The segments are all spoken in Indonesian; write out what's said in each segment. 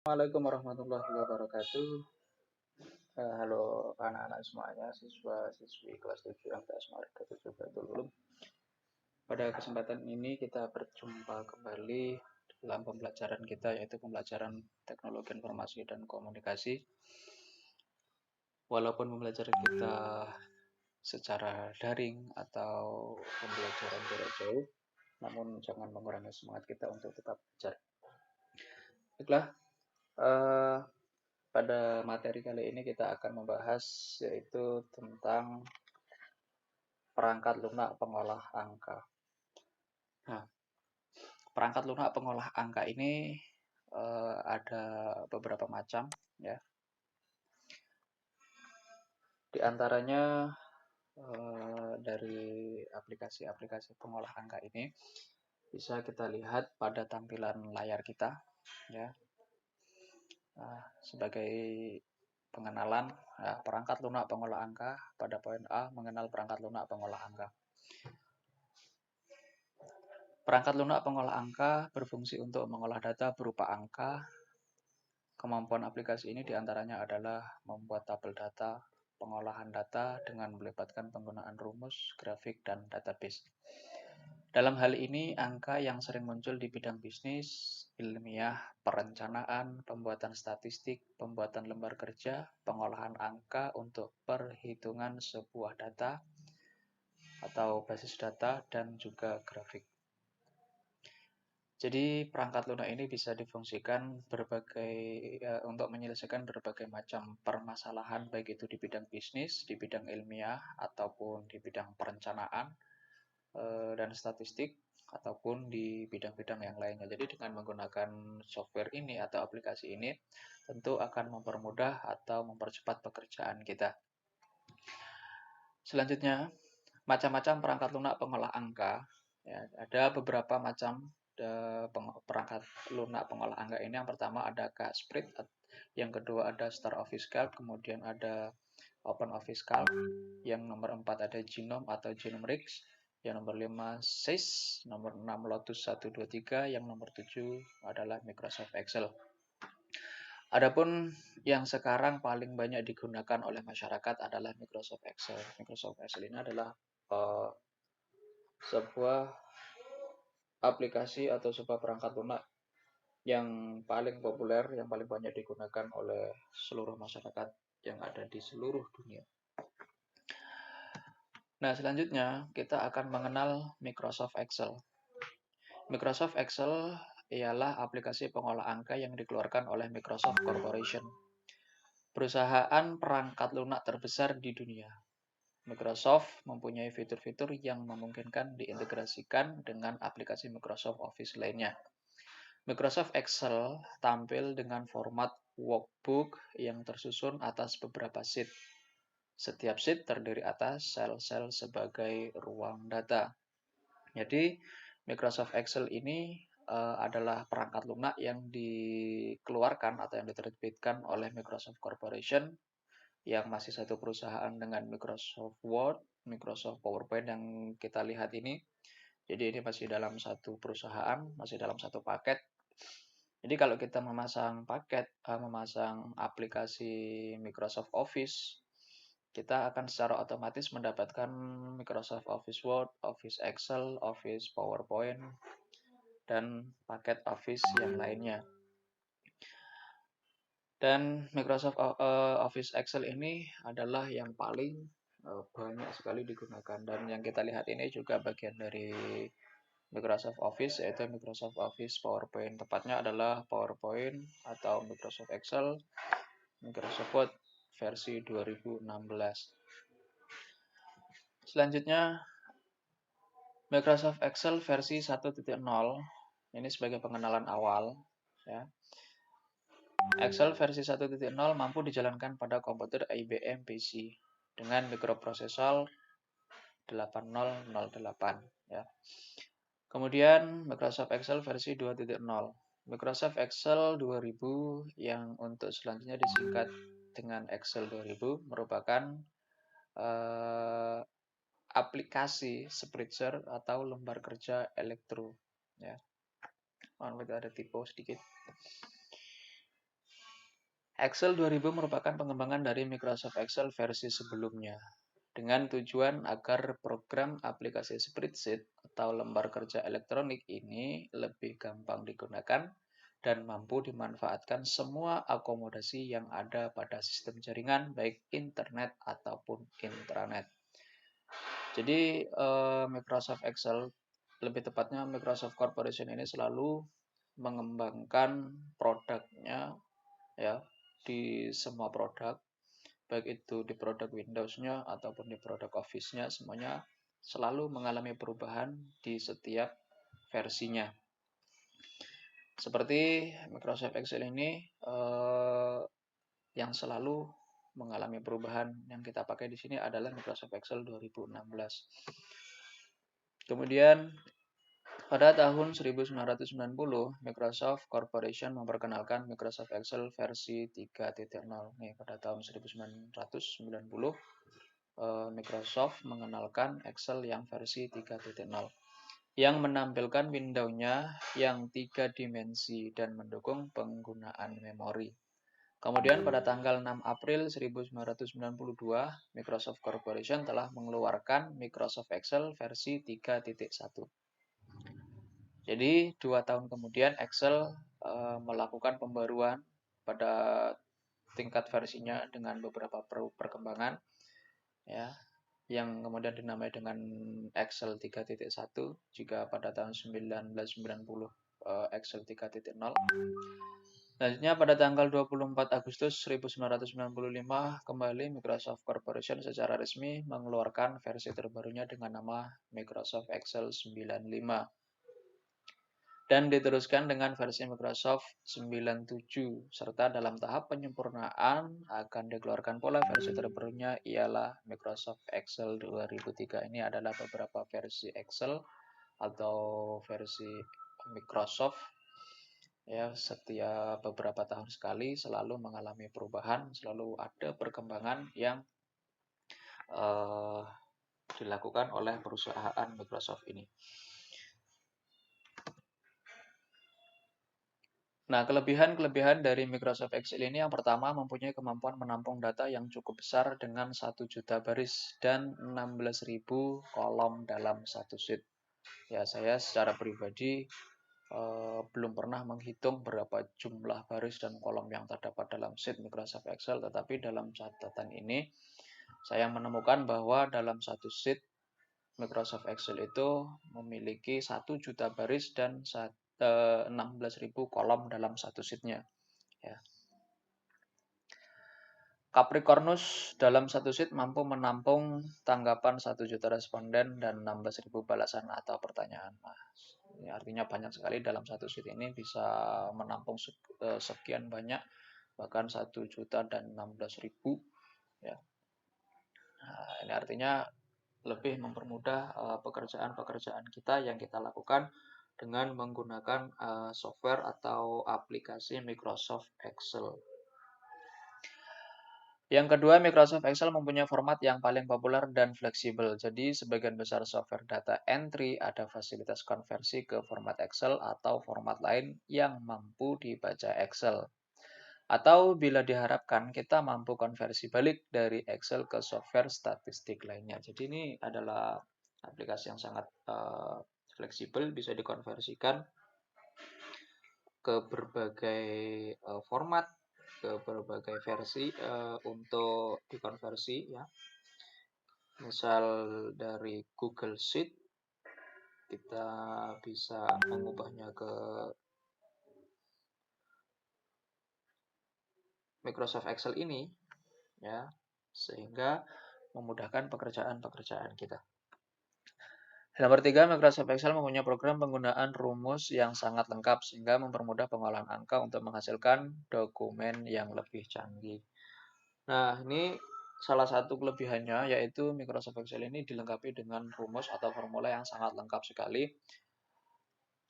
Assalamualaikum warahmatullahi wabarakatuh. Halo anak-anak semuanya, siswa-siswi kelas 7 MTS Marga 7 Baitul Ulum. Pada kesempatan ini kita berjumpa kembali dalam pembelajaran kita, yaitu pembelajaran teknologi informasi dan komunikasi. Walaupun pembelajaran kita secara daring atau pembelajaran jarak jauh, namun jangan mengurangi semangat kita untuk tetap belajar. Baiklah, eh, pada materi kali ini kita akan membahas yaitu tentang perangkat lunak pengolah angka. Nah, perangkat lunak pengolah angka ini ada beberapa macam, ya. Di antaranya dari aplikasi-aplikasi pengolah angka ini bisa kita lihat pada tampilan layar kita, ya. Nah, sebagai pengenalan, perangkat lunak pengolah angka pada poin A mengenal perangkat lunak pengolah angka. Perangkat lunak pengolah angka berfungsi untuk mengolah data berupa angka. Kemampuan aplikasi ini diantaranya adalah membuat tabel data, pengolahan data dengan melibatkan penggunaan rumus, grafik, dan database. Dalam hal ini, angka yang sering muncul di bidang bisnis, ilmiah, perencanaan, pembuatan statistik, pembuatan lembar kerja, pengolahan angka untuk perhitungan sebuah data atau basis data, dan juga grafik. Jadi perangkat lunak ini bisa difungsikan untuk menyelesaikan berbagai macam permasalahan, baik itu di bidang bisnis, di bidang ilmiah, ataupun di bidang perencanaan dan statistik, ataupun di bidang-bidang yang lainnya. Jadi dengan menggunakan software ini atau aplikasi ini, tentu akan mempermudah atau mempercepat pekerjaan kita. Selanjutnya, macam-macam perangkat lunak pengolah angka. Ya, ada beberapa macam perangkat lunak pengolah angka ini. Yang pertama ada K-Sprit, yang kedua ada Star Office Calc, kemudian ada Open Office Calc, yang nomor 4 ada Genome atau Genomrix, yang nomor 5 SAIS, nomor 6 Lotus 123, yang nomor 7 adalah Microsoft Excel. Adapun yang sekarang paling banyak digunakan oleh masyarakat adalah Microsoft Excel. Microsoft Excel ini adalah sebuah aplikasi atau sebuah perangkat lunak yang paling populer, yang paling banyak digunakan oleh seluruh masyarakat yang ada di seluruh dunia. Nah, selanjutnya kita akan mengenal Microsoft Excel. Microsoft Excel ialah aplikasi pengolah angka yang dikeluarkan oleh Microsoft Corporation, perusahaan perangkat lunak terbesar di dunia. Microsoft mempunyai fitur-fitur yang memungkinkan diintegrasikan dengan aplikasi Microsoft Office lainnya. Microsoft Excel tampil dengan format workbook yang tersusun atas beberapa sheet. Setiap sheet terdiri atas sel-sel sebagai ruang data. Jadi, Microsoft Excel ini adalah perangkat lunak yang dikeluarkan atau yang diterbitkan oleh Microsoft Corporation, yang masih satu perusahaan dengan Microsoft Word, Microsoft PowerPoint yang kita lihat ini. Jadi ini masih dalam satu perusahaan, masih dalam satu paket. Jadi kalau kita memasang aplikasi Microsoft Office, kita akan secara otomatis mendapatkan Microsoft Office Word, Office Excel, Office PowerPoint, dan paket Office yang lainnya. Dan Microsoft Office Excel ini adalah yang paling banyak sekali digunakan. Dan yang kita lihat ini juga bagian dari Microsoft Office, yaitu Microsoft Office PowerPoint. Tepatnya adalah PowerPoint atau Microsoft Excel, Microsoft Word versi 2016. Selanjutnya, Microsoft Excel versi 1.0, ini sebagai pengenalan awal, ya. Excel versi 1.0 mampu dijalankan pada komputer IBM PC dengan mikroprosesor 8008, ya. Kemudian Microsoft Excel versi 2.0. Microsoft Excel 2000 yang untuk selanjutnya disingkat dengan Excel 2000 merupakan aplikasi spreadsheet atau lembar kerja elektro, ya. Mohon maaf ada typo sedikit. Excel 2000 merupakan pengembangan dari Microsoft Excel versi sebelumnya, dengan tujuan agar program aplikasi spreadsheet atau lembar kerja elektronik ini lebih gampang digunakan dan mampu dimanfaatkan semua akomodasi yang ada pada sistem jaringan, baik internet ataupun intranet. Jadi Microsoft Excel, lebih tepatnya Microsoft Corporation ini selalu mengembangkan produknya ya di semua produk, baik itu di produk Windows-nya ataupun di produk Office-nya, semuanya selalu mengalami perubahan di setiap versinya. Seperti Microsoft Excel ini yang selalu mengalami perubahan yang kita pakai di sini adalah Microsoft Excel 2016. Kemudian pada tahun 1990, Microsoft Corporation memperkenalkan Microsoft Excel versi 3.0. Nih, pada tahun 1990, Microsoft mengenalkan Excel yang versi 3.0 yang menampilkan window-nya yang 3 dimensi dan mendukung penggunaan memori. Kemudian pada tanggal 6 April 1992, Microsoft Corporation telah mengeluarkan Microsoft Excel versi 3.1. Jadi 2 tahun kemudian Excel melakukan pembaruan pada tingkat versinya dengan beberapa perkembangan ya, yang kemudian dinamai dengan Excel 3.1. Jika pada tahun 1990 Excel 3.0. Selanjutnya pada tanggal 24 Agustus 1995 kembali Microsoft Corporation secara resmi mengeluarkan versi terbarunya dengan nama Microsoft Excel 95. Dan diteruskan dengan versi Microsoft 97, serta dalam tahap penyempurnaan akan dikeluarkan pula versi terbarunya ialah Microsoft Excel 2003. Ini adalah beberapa versi Excel atau versi Microsoft ya, setiap beberapa tahun sekali selalu mengalami perubahan, selalu ada perkembangan yang dilakukan oleh perusahaan Microsoft ini. Nah, kelebihan-kelebihan dari Microsoft Excel ini yang pertama mempunyai kemampuan menampung data yang cukup besar dengan 1 juta baris dan 16.000 kolom dalam satu sheet. Ya, saya secara pribadi belum pernah menghitung berapa jumlah baris dan kolom yang terdapat dalam sheet Microsoft Excel, tetapi dalam catatan ini saya menemukan bahwa dalam satu sheet Microsoft Excel itu memiliki 1 juta baris dan 16.000 kolom dalam satu sheet-nya. Ya. Capricornus dalam satu sheet mampu menampung tanggapan 1 juta responden dan 16.000 balasan atau pertanyaan. Nah, ini artinya banyak sekali dalam satu sheet ini bisa menampung sekian banyak, bahkan 1 juta dan 16.000. Ya. Nah, ini artinya lebih mempermudah pekerjaan-pekerjaan kita yang kita lakukan dengan menggunakan software atau aplikasi Microsoft Excel. Yang kedua, Microsoft Excel mempunyai format yang paling populer dan fleksibel. Jadi, sebagian besar software data entry ada fasilitas konversi ke format Excel atau format lain yang mampu dibaca Excel. Atau bila diharapkan, kita mampu konversi balik dari Excel ke software statistik lainnya. Jadi, ini adalah aplikasi yang sangat fleksibel, bisa dikonversikan ke berbagai format, ke berbagai versi untuk dikonversi ya. Misal dari Google Sheet kita bisa mengubahnya ke Microsoft Excel ini ya, sehingga memudahkan pekerjaan-pekerjaan kita. Nomor 3, Microsoft Excel mempunyai program penggunaan rumus yang sangat lengkap sehingga mempermudah pengolahan angka untuk menghasilkan dokumen yang lebih canggih. Nah, ini salah satu kelebihannya yaitu Microsoft Excel ini dilengkapi dengan rumus atau formula yang sangat lengkap sekali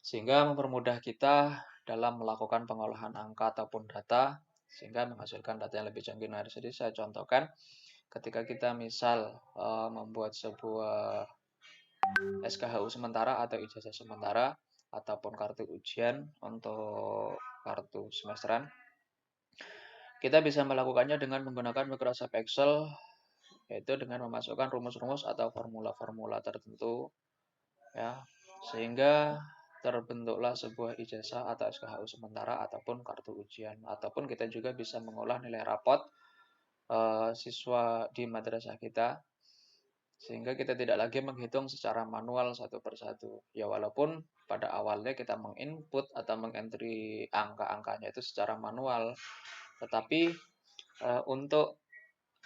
sehingga mempermudah kita dalam melakukan pengolahan angka ataupun data sehingga menghasilkan data yang lebih canggih. Nah, jadi saya contohkan ketika kita misal membuat sebuah SKHU sementara atau ijazah sementara ataupun kartu ujian untuk kartu semesteran. Kita bisa melakukannya dengan menggunakan Microsoft Excel, yaitu dengan memasukkan rumus-rumus atau formula-formula tertentu, ya, sehingga terbentuklah sebuah ijazah atau SKHU sementara ataupun kartu ujian. Ataupun kita juga bisa mengolah nilai rapot siswa di madrasah kita, sehingga kita tidak lagi menghitung secara manual satu persatu. Ya, walaupun pada awalnya kita menginput atau mengentry angka-angkanya itu secara manual, tetapi untuk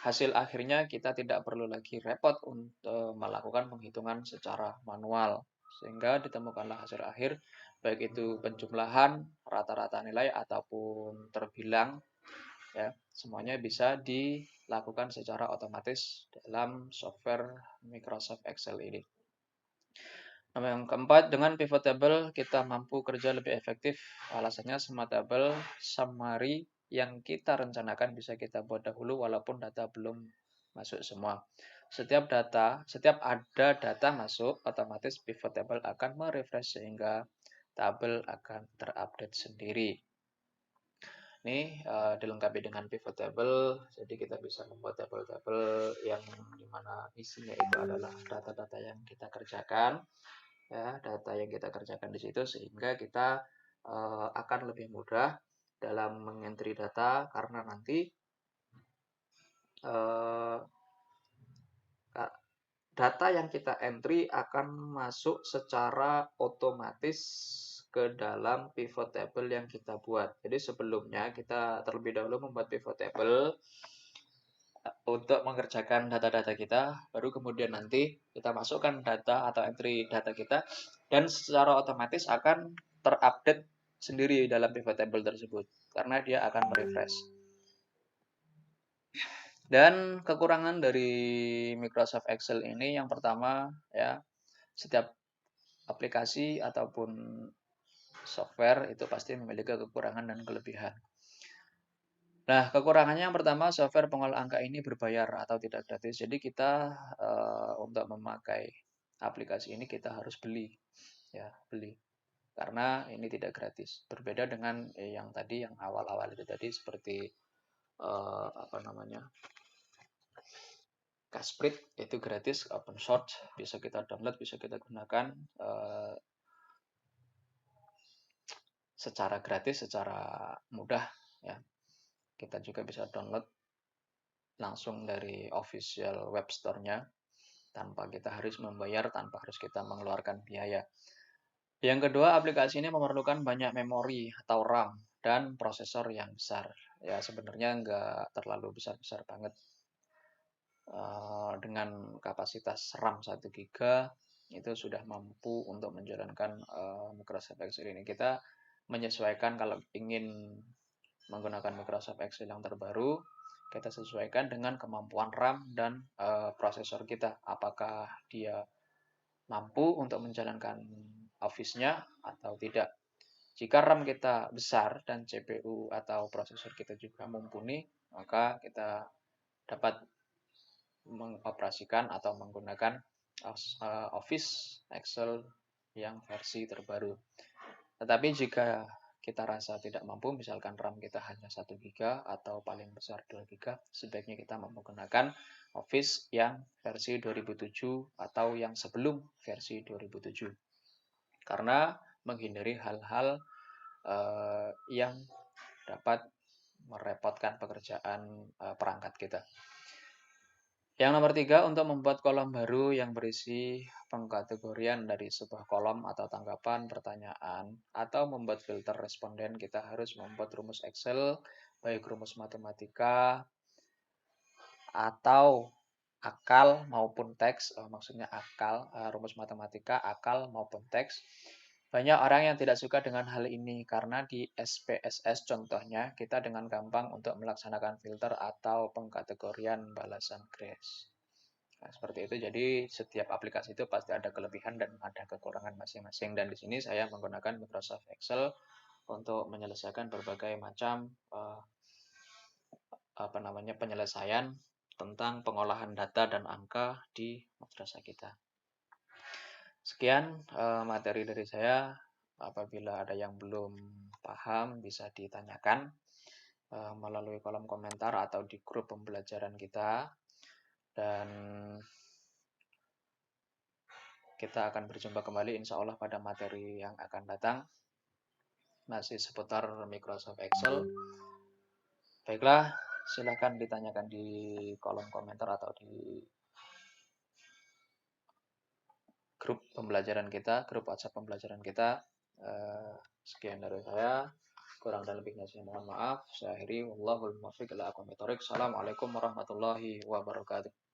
hasil akhirnya kita tidak perlu lagi repot untuk melakukan penghitungan secara manual, sehingga ditemukanlah hasil akhir, baik itu penjumlahan, rata-rata nilai, ataupun terbilang, ya, semuanya bisa dilakukan secara otomatis dalam software Microsoft Excel ini. Nah, yang keempat, dengan pivot table kita mampu kerja lebih efektif. Alasannya semua tabel summary yang kita rencanakan bisa kita buat dahulu walaupun data belum masuk semua. Setiap ada data masuk, otomatis pivot table akan merefresh sehingga tabel akan terupdate sendiri. Ini dilengkapi dengan pivot table, jadi kita bisa membuat tabel-tabel yang dimana isinya itu adalah data-data yang kita kerjakan, ya, data yang kita kerjakan di situ, sehingga kita akan lebih mudah dalam mengentry data, karena nanti data yang kita entry akan masuk secara otomatis ke dalam pivot table yang kita buat. Jadi sebelumnya kita terlebih dahulu membuat pivot table untuk mengerjakan data-data kita, baru kemudian nanti kita masukkan data atau entry data kita, dan secara otomatis akan terupdate sendiri dalam pivot table tersebut, karena dia akan merefresh. Dan kekurangan dari Microsoft Excel ini yang pertama, ya, setiap aplikasi ataupun software itu pasti memiliki kekurangan dan kelebihan. Nah, kekurangannya yang pertama, software pengolah angka ini berbayar atau tidak gratis. Jadi kita untuk memakai aplikasi ini kita harus beli, ya, beli. Karena ini tidak gratis. Berbeda dengan yang tadi, yang awal-awal itu tadi, seperti apa namanya, Casprit itu gratis, open source, bisa kita download, bisa kita gunakan secara gratis, secara mudah, ya. Kita juga bisa download langsung dari official web store-nya tanpa kita harus membayar, tanpa harus kita mengeluarkan biaya. Yang kedua, aplikasi ini memerlukan banyak memori atau RAM dan prosesor yang besar. Ya, sebenarnya nggak terlalu besar-besar banget. Dengan kapasitas RAM 1 GB itu sudah mampu untuk menjalankan Microsoft Excel ini. Kita menyesuaikan kalau ingin menggunakan Microsoft Excel yang terbaru, kita sesuaikan dengan kemampuan RAM dan prosesor kita. Apakah dia mampu untuk menjalankan Office-nya atau tidak. Jika RAM kita besar dan CPU atau prosesor kita juga mumpuni, maka kita dapat mengoperasikan atau menggunakan Office Excel yang versi terbaru. Tetapi jika kita rasa tidak mampu, misalkan RAM kita hanya 1 GB atau paling besar 2 GB, sebaiknya kita menggunakan Office yang versi 2007 atau yang sebelum versi 2007. Karena menghindari hal-hal yang dapat merepotkan pekerjaan perangkat kita. Yang nomor 3, untuk membuat kolom baru yang berisi pengkategorian dari sebuah kolom atau tanggapan pertanyaan, atau membuat filter responden, kita harus membuat rumus Excel, baik rumus matematika atau akal maupun teks, maksudnya akal, rumus matematika, akal maupun teks. Banyak orang yang tidak suka dengan hal ini karena di SPSS contohnya kita dengan gampang untuk melaksanakan filter atau pengkategorian balasan grace. Nah, seperti itu. Jadi setiap aplikasi itu pasti ada kelebihan dan ada kekurangan masing-masing. Dan di sini saya menggunakan Microsoft Excel untuk menyelesaikan berbagai macam penyelesaian tentang pengolahan data dan angka di madrasah kita. Sekian materi dari saya. Apabila ada yang belum paham bisa ditanyakan. melalui kolom komentar atau di grup pembelajaran kita. Dan kita akan berjumpa kembali insya Allah pada materi yang akan datang, masih seputar Microsoft Excel. Baiklah, silahkan ditanyakan di kolom komentar atau di grup pembelajaran kita, grup WhatsApp pembelajaran kita. Sekian dari saya, kurang dan lebihnya saya mohon maaf. Saya akhiri, wallahul muwaffiq ila aqwamit thoriq. Assalamualaikum warahmatullahi wabarakatuh.